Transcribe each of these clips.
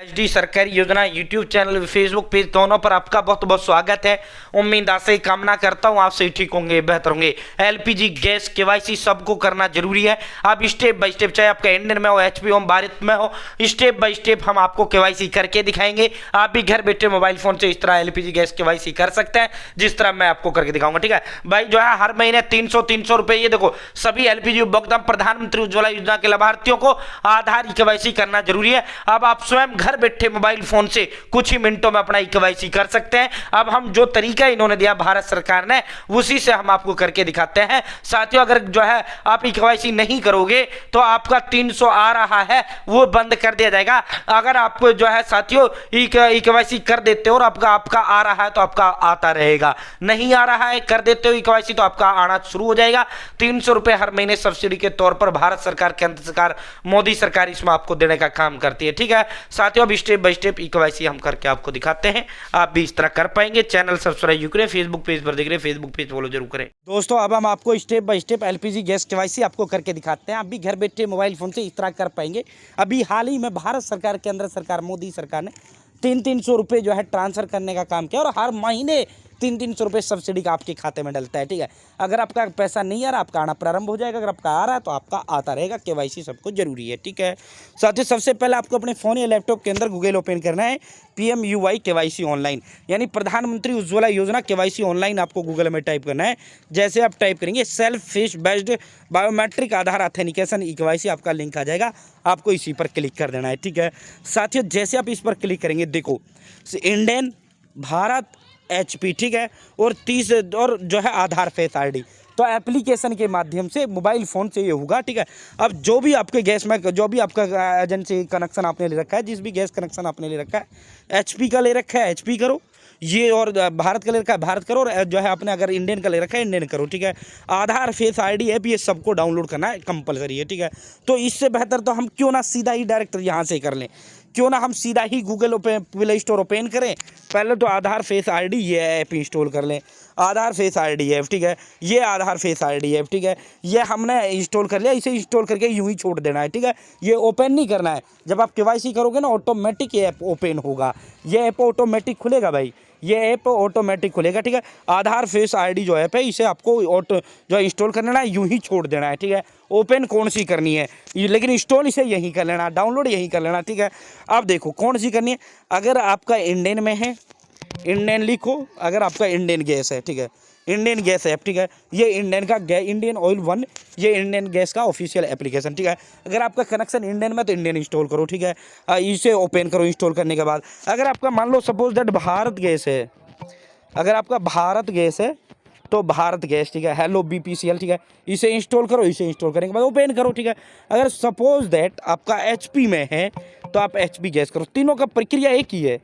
HD सरकारी योजना YouTube channel Facebook page दोनों पर आपका बहुत बहुत स्वागत है। उम्मीद आशा कामना करता हूं आप सही ठीक होंगे, बेहतर होंगे। एलपीजी गैस केवाईसी सबको करना जरूरी है। आप स्टेप बाय स्टेप, चाहे आपका इंडियन में हो, एचपी हो, भारत में हो, स्टेप बाय स्टेप हम आपको केवाईसी करके दिखाएंगे। आप भी घर बैठे मोबाइल फोन से इस तरह एलपीजी गैस केवाईसी कर सकते हैं जिस तरह मैं आपको करके दिखाऊंगा। ठीक है भाई, जो है हर महीने 300 रुपए, ये देखो सभी एलपीजी उपभोक्ता प्रधानमंत्री उज्ज्वला योजना के लाभार्थियों को आधार केवाईसी करना जरूरी है। अब आप स्वयं घर बैठे मोबाइल फोन से कुछ ही मिनटों में अपना केवाईसी कर सकते हैं। अब हम जो तरीका इन्होंने दिया भारत सरकार ने, उसी से हम आपको करके दिखाते हैं। साथियों, अगर जो है आप केवाईसी नहीं करोगे तो आपका 300 आ रहा है वो बंद कर दिया जाएगा। अगर आप जो है साथियों केवाईसी कर देते हो और आपका आ रहा है तो आपका आता रहेगा, नहीं आ रहा है कर देते हो केवाईसी तो आपका आना शुरू हो जाएगा। 300 रुपए हर महीने सब्सिडी के तौर पर भारत सरकार, केंद्र सरकार, मोदी सरकार इसमें आपको देने का काम करती है। ठीक है साथियों, अब स्टेप बाय स्टेप केवाईसी हम करके आपको दिखाते हैं, आप भी इस तरह कर पाएंगे। चैनल सब्सक्राइब करें, फेसबुक पेज पर देख रहे फेसबुक पेज फॉलो जरूर करें। दोस्तों, अब हम आपको step by step LPG gas KYC आपको करके दिखाते हैं। आप भी घर बैठे मोबाइल फोन से इस तरह कर पाएंगे। अभी हाल ही में भारत सरकार, केंद्र सरकार, मोदी सरकार ने 300 रुपये जो है ट्रांसफर करने का काम किया और हर महीने 300 रुपये सब्सिडी का आपके खाते में डलता है। ठीक है, अगर आपका पैसा नहीं आ रहा, आपका आना प्रारंभ हो जाएगा। अगर आपका आ रहा है तो आपका आता रहेगा। केवाईसी सबको जरूरी है। ठीक है साथियों, सबसे पहले आपको अपने फ़ोन या लैपटॉप के अंदर गूगल ओपन करना है। PMUY केवाईसी ऑनलाइन, यानी प्रधानमंत्री उज्ज्वला योजना केवाईसी ऑनलाइन आपको गूगल में टाइप करना है। जैसे आप टाइप करेंगे सेल्फ फेस बेस्ड बायोमेट्रिक आधार ऑथेंटिकेशन केवाईसी, आपका लिंक आ जाएगा, आपको इसी पर क्लिक कर देना है। ठीक है साथियों, जैसे आप इस पर क्लिक करेंगे, देखो इंडियन, भारत, HP, ठीक है, और 30 और जो है आधार फेस ID, तो एप्लीकेशन के माध्यम से मोबाइल फ़ोन से ये होगा। ठीक है, अब जो भी आपके गैस में, जो भी आपका एजेंसी कनेक्शन आपने ले रखा है, जिस भी गैस कनेक्शन आपने ले रखा है, HP का ले रखा है HP करो, ये और भारत का ले रखा है भारत करो, और जो है आपने अगर इंडियन का ले रखा है इंडियन करो। ठीक है, आधार फेस ID ऐप ये सबको डाउनलोड करना है, कंपलसरी है। ठीक है, तो इससे बेहतर तो हम क्यों ना सीधा ही डायरेक्ट यहाँ से कर लें, क्यों ना हम सीधा ही गूगल प्ले स्टोर ओपन करें। पहले तो आधार फेस ID ये ऐप इंस्टॉल कर लें, आधार फेस ID ऐप। ठीक है, ये आधार फेस ID ऐप, ठीक है, ये हमने इंस्टॉल कर लिया। इसे इंस्टॉल करके यूं ही छोड़ देना है। ठीक है, ये ओपन नहीं करना है। जब आप केवाईसी करोगे ना, ऑटोमेटिक ये ऐप ओपन होगा, ये ऐप ऑटोमेटिक खुलेगा भाई, ये ऐप ऑटोमेटिक खुलेगा। ठीक है, आधार फेस ID जो ऐप है, इसे आपको जो इंस्टॉल कर लेना है, यूं ही छोड़ देना है। ठीक है, ओपन कौन सी करनी है, लेकिन इंस्टॉल इसे यहीं कर लेना, डाउनलोड यहीं कर लेना। ठीक है, अब देखो कौन सी करनी है। अगर आपका इंडियन में है, इंडियन लिखो। अगर आपका इंडियन गैस है, ठीक है, इंडियन गैस ऐप, ठीक है, ये इंडियन का इंडियन ऑयल 1, ये इंडियन गैस का ऑफिशियल एप्लीकेशन। ठीक है, अगर आपका कनेक्शन इंडियन में तो इंडियन इंस्टॉल करो। ठीक है, इसे ओपन करो। इंस्टॉल करने के बाद अगर आपका मान लो सपोज दैट भारत गैस है, अगर आपका भारत गैस है तो भारत गैस, ठीक है, हेलो BPCL, ठीक है, इसे इंस्टॉल करो। इसे इंस्टॉल करने के बाद ओपन करो। ठीक है, अगर सपोज दैट आपका HP में है तो आप HP गैस करो। तीनों का प्रक्रिया एक ही है।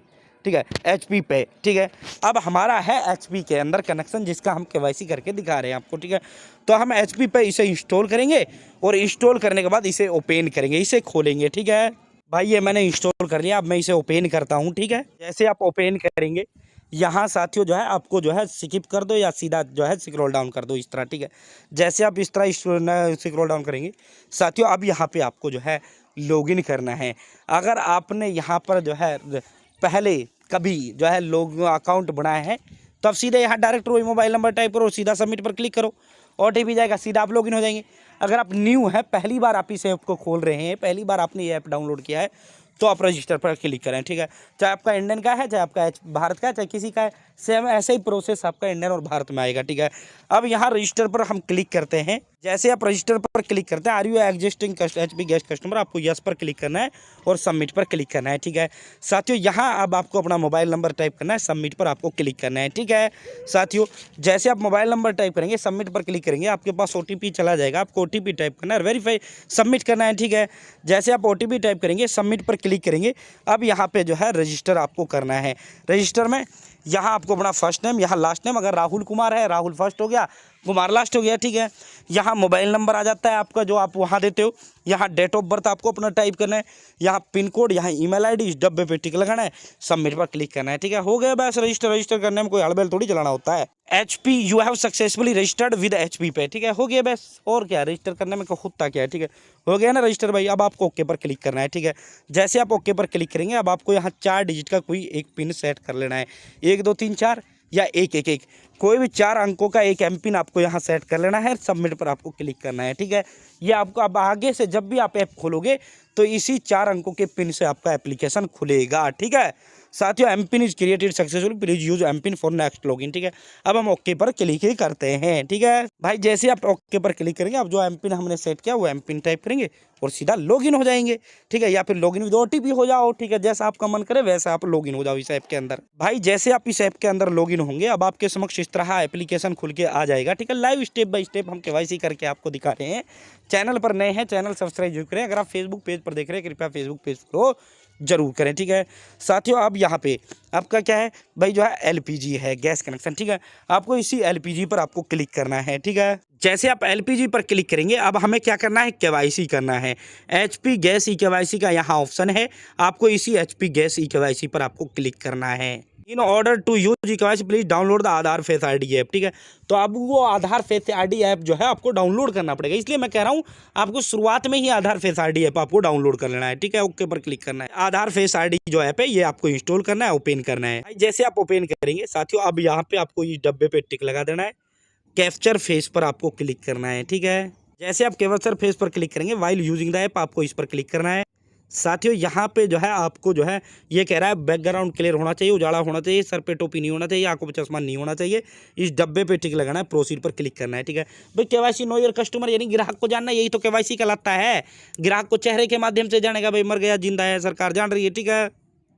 ठीक है, HP पे। ठीक है, अब हमारा है HP के अंदर कनेक्शन, जिसका हम केवाईसी करके दिखा रहे हैं आपको। ठीक है, तो हम HP पे इसे इंस्टॉल करेंगे और इंस्टॉल करने के बाद इसे ओपन करेंगे, इसे खोलेंगे। ठीक है भाई, ये मैंने इंस्टॉल कर लिया। अब मैं इसे ओपन करता हूँ। ठीक है, जैसे आप ओपन करेंगे, यहाँ साथियों जो है आपको जो है स्किप कर दो या सीधा जो है स्क्रॉल डाउन कर दो, इस तरह। ठीक है, जैसे आप इस तरह स्क्रॉल डाउन करेंगे साथियों, अब यहाँ पे आपको जो है लॉगिन करना है। अगर आपने यहाँ पर जो है पहले कभी जो है लोग अकाउंट बनाए हैं, तो अब सीधे यहाँ डायरेक्ट वही मोबाइल नंबर टाइप करो, सीधा सबमिट पर क्लिक करो, OTP जाएगा, सीधा आप लॉगिन हो जाएंगे। अगर आप न्यू है, पहली बार आप इस ऐप को खोल रहे हैं, पहली बार आपने ये ऐप डाउनलोड किया है, तो आप रजिस्टर पर क्लिक करें। ठीक है, चाहे आपका इंडियन का है, चाहे आपका भारत का है, चाहे किसी का है, सेम ऐसे ही प्रोसेस आपका इंडियन और भारत में आएगा। ठीक है, अब यहाँ रजिस्टर पर हम क्लिक करते हैं। जैसे आप रजिस्टर पर क्लिक करते हैं, are you existing HP gas customer, आपको यस पर क्लिक करना है और सबमिट पर क्लिक करना है। ठीक है साथियों, यहाँ अब आपको अपना मोबाइल नंबर टाइप करना है, सबमिट पर आपको क्लिक करना है। ठीक है साथियों, जैसे आप मोबाइल नंबर टाइप करेंगे, सबमिट पर क्लिक करेंगे, आपके पास OTP चला जाएगा, आपको OTP टाइप करना है, वेरीफाई सबमिट करना है। ठीक है, जैसे आप OTP टाइप करेंगे, सबमिट पर क्लिक करेंगे, अब यहाँ पे जो है रजिस्टर आपको करना है। रजिस्टर में यहाँ आपको अपना फर्स्ट नेम, यहाँ लास्ट नेम, अगर राहुल कुमार है, राहुल फर्स्ट हो गया, गुमार लास्ट हो गया, ठीक है। यहाँ मोबाइल नंबर आ जाता है आपका जो आप वहाँ देते हो। यहाँ डेट ऑफ बर्थ आपको अपना टाइप करना है, यहाँ पिन कोड, यहाँ ईमेल आईडी, इस डब्बे पे टिक लगाना है, सबमिट पर क्लिक करना है, ठीक है। हो गया बस रजिस्टर करने में कोई हड़बड़ थोड़ी चलाना होता है। HP you have successfully registered with HP पे, ठीक है। हो गया बस, और क्या रजिस्टर करने में होता क्या है, ठीक है। हो गया ना रजिस्टर भाई। अब आपको ओके पर क्लिक करना है, ठीक है। जैसे आप ओके पर क्लिक करेंगे अब आपको यहाँ 4 डिजिट का कोई एक पिन सेट कर लेना है, 1 2 3 4 या 1 1 1 कोई भी 4 अंकों का एक एम पिन आपको यहाँ सेट कर लेना है, सबमिट पर आपको क्लिक करना है, ठीक है। ये आपको अब आगे से जब भी आप ऐप खोलोगे तो इसी 4 अंकों के पिन से आपका एप्लीकेशन खुलेगा, ठीक है। साथियों M PIN is created successful, please use M PIN for next login, ठीक है। अब हम ओके पर क्लिक ही करते हैं, ठीक है भाई। जैसे आप ओके पर क्लिक करेंगे अब जो एम पिन हमने सेट किया वो एम पिन टाइप करेंगे और सीधा लॉगिन हो जाएंगे, ठीक है। या फिर लॉगिन विद OTP हो जाओ, ठीक है। जैसा आपका मन करे वैसा आप लॉगिन हो जाओ इस ऐप के अंदर। भाई जैसे आप इस ऐप के अंदर लॉगिन होंगे अब आपके समक्ष इस तरह एप्लीकेशन खुल के आ जाएगा, ठीक है। लाइव स्टेप बाय स्टेप हम KYC करके आपको दिखा रहे हैं। चैनल पर नए हैं चैनल सब्सक्राइब जरूर करें। अगर आप फेसबुक पेज पर देख रहे हैं कृपया फेसबुक पेज को जरूर करें, ठीक है। साथियों अब यहाँ पे आपका क्या है भाई, जो है LPG है, गैस कनेक्शन, ठीक है। आपको इसी LPG पर आपको क्लिक करना है, ठीक है। जैसे आप LPG पर क्लिक करेंगे अब हमें क्या करना है, KYC करना है। HP गैस EKYC का यहाँ ऑप्शन है, आपको इसी HP गैस EKYC पर आपको क्लिक करना है। In order to use EKYC please download the Aadhaar face ID app, ठीक है। तो अब वो आधार फेस ID ऐप जो है आपको डाउनलोड करना पड़ेगा, इसलिए मैं कह रहा हूँ आपको शुरुआत में ही आधार फेस ID ऐप आपको डाउनलोड कर लेना है, ठीक है। ओके पर क्लिक करना है। आधार फेस ID जो ऐप है ये आपको इंस्टॉल करना है, ओपन करना है। जैसे आप ओपन करेंगे साथियों अब यहाँ पे आपको इस डब्बे पे टिक लगा देना है, कैप्चर फेस पर आपको क्लिक करना है, ठीक है। जैसे आप कैप्चर फेस पर क्लिक करेंगे वाइल यूजिंग द ऐप आपको इस पर क्लिक करना है। साथियों यहाँ पे जो है आपको जो है ये कह रहा है बैकग्राउंड क्लियर होना चाहिए, उजाला होना चाहिए, सर पे टोपी नहीं होना चाहिए, आंखों पे चश्मा नहीं होना चाहिए। इस डब्बे पे टिक लगाना है, प्रोसीड पर क्लिक करना है, ठीक है भाई। KYC नो योर कस्टमर यानी ग्राहक को जानना, यही तो KYC कहलाता है। ग्राहक को चेहरे के माध्यम से जानेगा भाई मर गया जिंदा है सरकार जान रही है, ठीक है।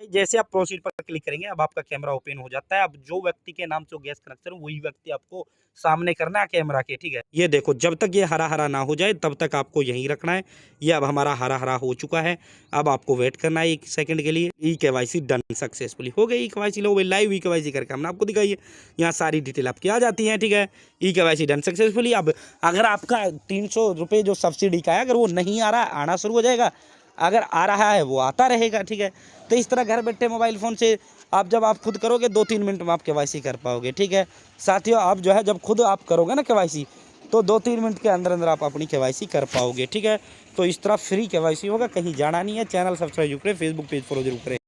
जैसे आप प्रोसीड पर क्लिक करेंगे अब आपका कैमरा ओपन हो जाता है। अब जो व्यक्ति के नाम से गैस कनेक्शन वही व्यक्ति आपको सामने करना है कैमरा के, ठीक है। ये देखो जब तक ये हरा हरा ना हो जाए तब तक आपको यहीं रखना है। ये अब हमारा हरा हरा हो चुका है, अब आपको वेट करना है 1 सेकंड के लिए। EKYC डन सक्सेसफुली हो गई। EKYC लो लाइव EKYC करके हमने आपको दिखाई है, यहाँ सारी डिटेल आपकी आ जाती है, ठीक है। EKYC done successfully. अब अगर आपका 300 रुपये जो सब्सिडी का है अगर वो नहीं आ रहा आना शुरू हो जाएगा, अगर आ रहा है वो आता रहेगा, ठीक है। तो इस तरह घर बैठे मोबाइल फ़ोन से आप जब आप खुद करोगे 2-3 मिनट में आप KYC कर पाओगे, ठीक है। साथियों आप जो है जब खुद आप करोगे ना KYC तो 2-3 मिनट के अंदर अंदर आप अपनी KYC कर पाओगे, ठीक है। तो इस तरह फ्री KYC होगा, कहीं जाना नहीं है। चैनल सब्सक्राइब करें, फेसबुक पेज फॉलो जरूर करें।